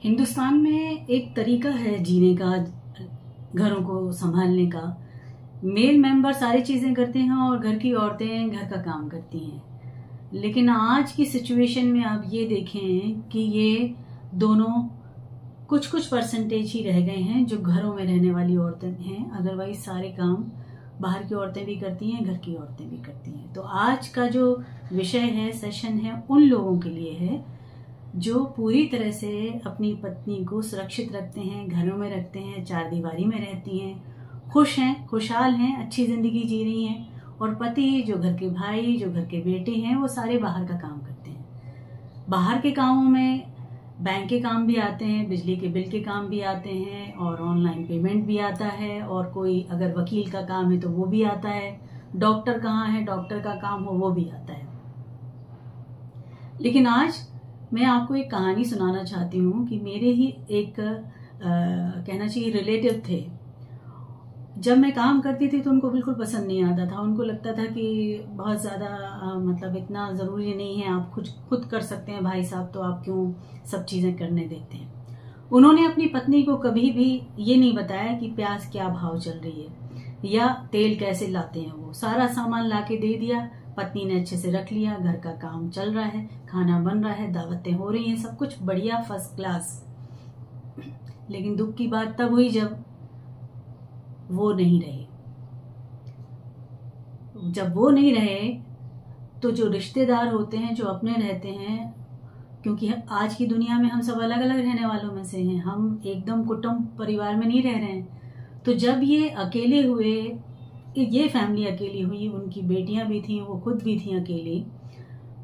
हिंदुस्तान में एक तरीका है जीने का, घरों को संभालने का। मेल मेंबर सारी चीजें करते हैं और घर की औरतें घर का काम करती हैं। लेकिन आज की सिचुएशन में आप ये देखें कि ये दोनों कुछ कुछ परसेंटेज ही रह गए हैं जो घरों में रहने वाली औरतें हैं। अदरवाइज सारे काम बाहर की औरतें भी करती हैं, घर की औरतें भी करती हैं। तो आज का जो विषय है, सेशन है, उन लोगों के लिए है जो पूरी तरह से अपनी पत्नी को सुरक्षित रखते हैं, घरों में रखते हैं, चार दीवारी में रहती हैं, खुश हैं, खुशहाल हैं, अच्छी जिंदगी जी रही हैं। और पति जो घर के भाई, जो घर के बेटे हैं, वो सारे बाहर का काम करते हैं। बाहर के कामों में बैंक के काम भी आते हैं, बिजली के बिल के काम भी आते हैं, और ऑनलाइन पेमेंट भी आता है, और कोई अगर वकील का काम है तो वो भी आता है। डॉक्टर कहाँ है, डॉक्टर का काम हो वो भी आता है। लेकिन आज मैं आपको एक कहानी सुनाना चाहती हूँ कि मेरे ही एक कहना चाहिए रिलेटिव थे। जब मैं काम करती थी तो उनको बिल्कुल पसंद नहीं आता था। उनको लगता था कि बहुत ज़्यादा मतलब इतना ज़रूरी नहीं है, आप खुद कर सकते हैं भाई साहब, तो आप क्यों सब चीज़ें करने देते हैं। उन्होंने अपनी पत्नी को कभी भी ये नहीं बताया कि प्याज क्या भाव चल रही है या तेल कैसे लाते हैं। वो सारा सामान ला के दे दिया, पत्नी ने अच्छे से रख लिया, घर का काम चल रहा है, खाना बन रहा है, दावतें हो रही हैं, सब कुछ बढ़िया, फर्स्ट क्लास। लेकिन दुख की बात तब हुई जब वो नहीं रहे। जब वो नहीं रहे तो जो रिश्तेदार होते हैं, जो अपने रहते हैं, क्योंकि आज की दुनिया में हम सब अलग अलग रहने वालों में से हैं, हम एकदम कुटुंब परिवार में नहीं रह रहे हैं। तो जब ये अकेले हुए, ये फैमिली अकेली हुई, उनकी बेटियां भी थीं, वो खुद भी थीं अकेली।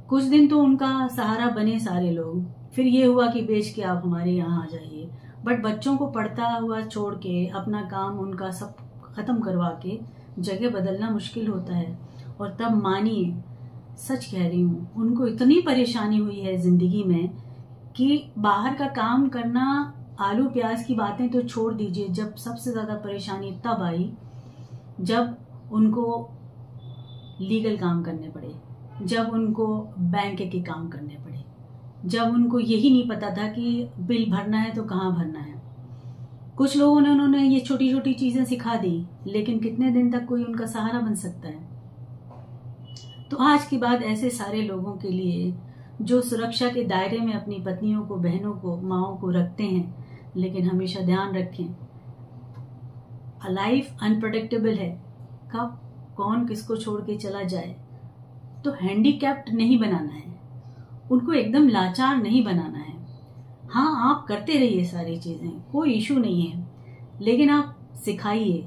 कुछ दिन तो उनका सहारा बने सारे लोग, फिर ये हुआ कि बेच के आप हमारे यहाँ आ जाइए। बट बच्चों को पढ़ता हुआ छोड़ के, अपना काम उनका सब खत्म करवा के जगह बदलना मुश्किल होता है। और तब मानिए, सच कह रही हूँ, उनको इतनी परेशानी हुई है जिंदगी में कि बाहर का काम करना, आलू प्याज की बातें तो छोड़ दीजिए। जब सबसे ज्यादा परेशानी तब आई जब उनको लीगल काम करने पड़े, जब उनको बैंक के काम करने पड़े, जब उनको यही नहीं पता था कि बिल भरना है तो कहाँ भरना है। कुछ लोगों ने उन्होंने ये छोटी छोटी चीजें सिखा दी, लेकिन कितने दिन तक कोई उनका सहारा बन सकता है। तो आज की बात ऐसे सारे लोगों के लिए जो सुरक्षा के दायरे में अपनी पत्नियों को, बहनों को, माओ को रखते हैं। लेकिन हमेशा ध्यान रखें, लाइफ अनप्रेडिक्टेबल है, कब कौन किसको छोड़ के चला जाए। तो हैंडीकैप्ड नहीं बनाना है, उनको एकदम लाचार नहीं बनाना है। हाँ, आप करते रहिए सारी चीजें, कोई इशू नहीं है, लेकिन आप सिखाइए।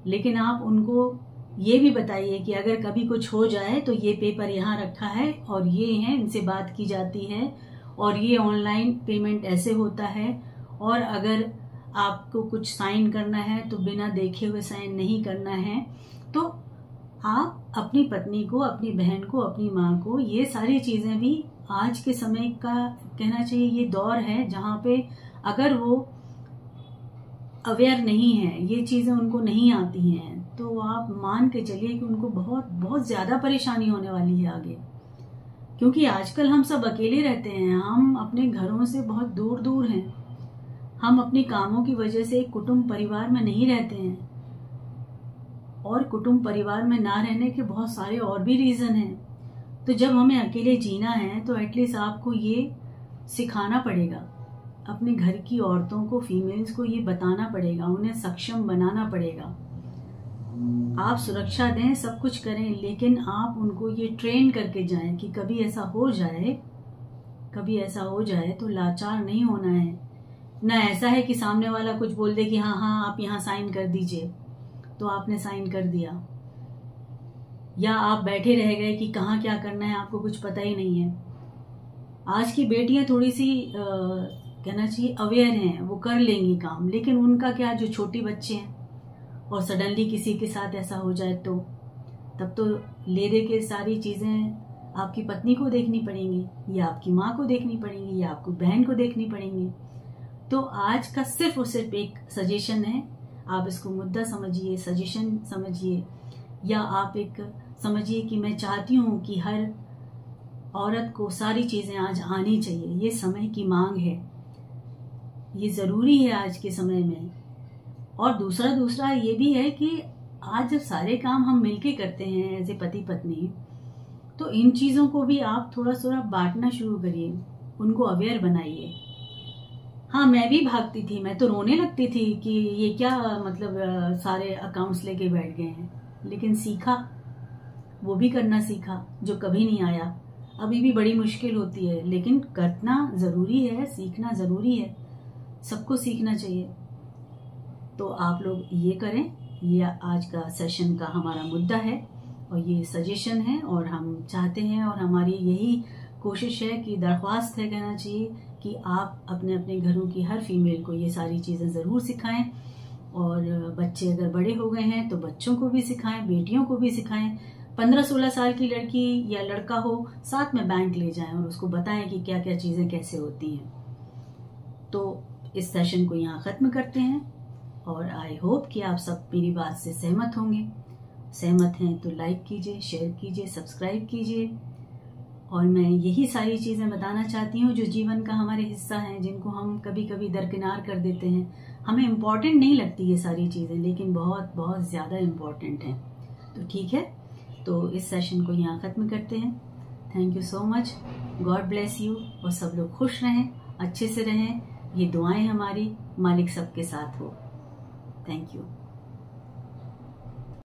लेकिन आप उनको ये भी बताइए कि अगर कभी कुछ हो जाए तो ये पेपर यहाँ रखा है, और ये है, इनसे बात की जाती है, और ये ऑनलाइन पेमेंट ऐसे होता है, और अगर आपको कुछ साइन करना है तो बिना देखे हुए साइन नहीं करना है। तो आप अपनी पत्नी को, अपनी बहन को, अपनी माँ को ये सारी चीजें भी, आज के समय का कहना चाहिए ये दौर है जहाँ पे अगर वो अवेयर नहीं है, ये चीजें उनको नहीं आती हैं, तो आप मान के चलिए कि उनको बहुत बहुत ज्यादा परेशानी होने वाली है आगे। क्योंकि आजकल हम सब अकेले रहते हैं, हम अपने घरों से बहुत दूर दूर हैं, हम अपने कामों की वजह से एक कुटुंब परिवार में नहीं रहते हैं। और कुटुंब परिवार में ना रहने के बहुत सारे और भी रीजन हैं। तो जब हमें अकेले जीना है तो एटलीस्ट आपको ये सिखाना पड़ेगा, अपने घर की औरतों को, फीमेल्स को ये बताना पड़ेगा, उन्हें सक्षम बनाना पड़ेगा। आप सुरक्षा दें, सब कुछ करें, लेकिन आप उनको ये ट्रेन करके जाएं कि कभी ऐसा हो जाए तो लाचार नहीं होना है। ना ऐसा है कि सामने वाला कुछ बोल दे कि हाँ हाँ आप यहाँ साइन कर दीजिए, तो आपने साइन कर दिया, या आप बैठे रह गए कि कहाँ क्या करना है आपको कुछ पता ही नहीं है। आज की बेटियां थोड़ी सी कहना चाहिए अवेयर हैं, वो कर लेंगी काम। लेकिन उनका क्या, जो छोटी बच्चे हैं और सडनली किसी के साथ ऐसा हो जाए तो तब तो ले दे के सारी चीजें आपकी पत्नी को देखनी पड़ेंगी, या आपकी माँ को देखनी पड़ेंगी, या आपको बहन को देखनी पड़ेंगी। तो आज का सिर्फ और सिर्फ एक सजेशन है, आप इसको मुद्दा समझिए, सजेशन समझिए, या आप एक समझिए कि मैं चाहती हूं कि हर औरत को सारी चीजें आज आनी चाहिए, ये समय की मांग है। ये ज़रूरी है आज के समय में। और दूसरा ये भी है कि आज जब सारे काम हम मिलके करते हैं एज ए पति पत्नी, तो इन चीज़ों को भी आप थोड़ा थोड़ा बांटना शुरू करिए, उनको अवेयर बनाइए। हाँ, मैं भी भागती थी, मैं तो रोने लगती थी कि ये क्या मतलब सारे अकाउंट्स लेके बैठ गए हैं, लेकिन सीखा, वो भी करना सीखा जो कभी नहीं आया। अभी भी बड़ी मुश्किल होती है, लेकिन करना ज़रूरी है, सीखना ज़रूरी है, सबको सीखना चाहिए। तो आप लोग ये करें, ये आज का सेशन का हमारा मुद्दा है और ये सजेशन है, और हम चाहते हैं और हमारी यही कोशिश है कि दरख्वास्त है कहना चाहिए कि आप अपने अपने घरों की हर फीमेल को ये सारी चीज़ें ज़रूर सिखाएं। और बच्चे अगर बड़े हो गए हैं तो बच्चों को भी सिखाएं, बेटियों को भी सिखाएं। 15-16 साल की लड़की या लड़का हो, साथ में बैंक ले जाएं और उसको बताएं कि क्या क्या चीज़ें कैसे होती हैं। तो इस सेशन को यहाँ ख़त्म करते हैं और आई होप कि आप सब मेरी बात से सहमत होंगे। सहमत हैं तो लाइक कीजिए, शेयर कीजिए, सब्सक्राइब कीजिए। और मैं यही सारी चीज़ें बताना चाहती हूँ जो जीवन का हमारे हिस्सा हैं, जिनको हम कभी कभी दरकिनार कर देते हैं। हमें इम्पॉर्टेंट नहीं लगती ये सारी चीज़ें, लेकिन बहुत बहुत ज़्यादा इम्पॉर्टेंट हैं। तो ठीक है, तो इस सेशन को यहाँ ख़त्म करते हैं। Thank you so much, God bless you, और सब लोग खुश रहें, अच्छे से रहें। ये दुआएं हमारी, मालिक सबके साथ हो। Thank you.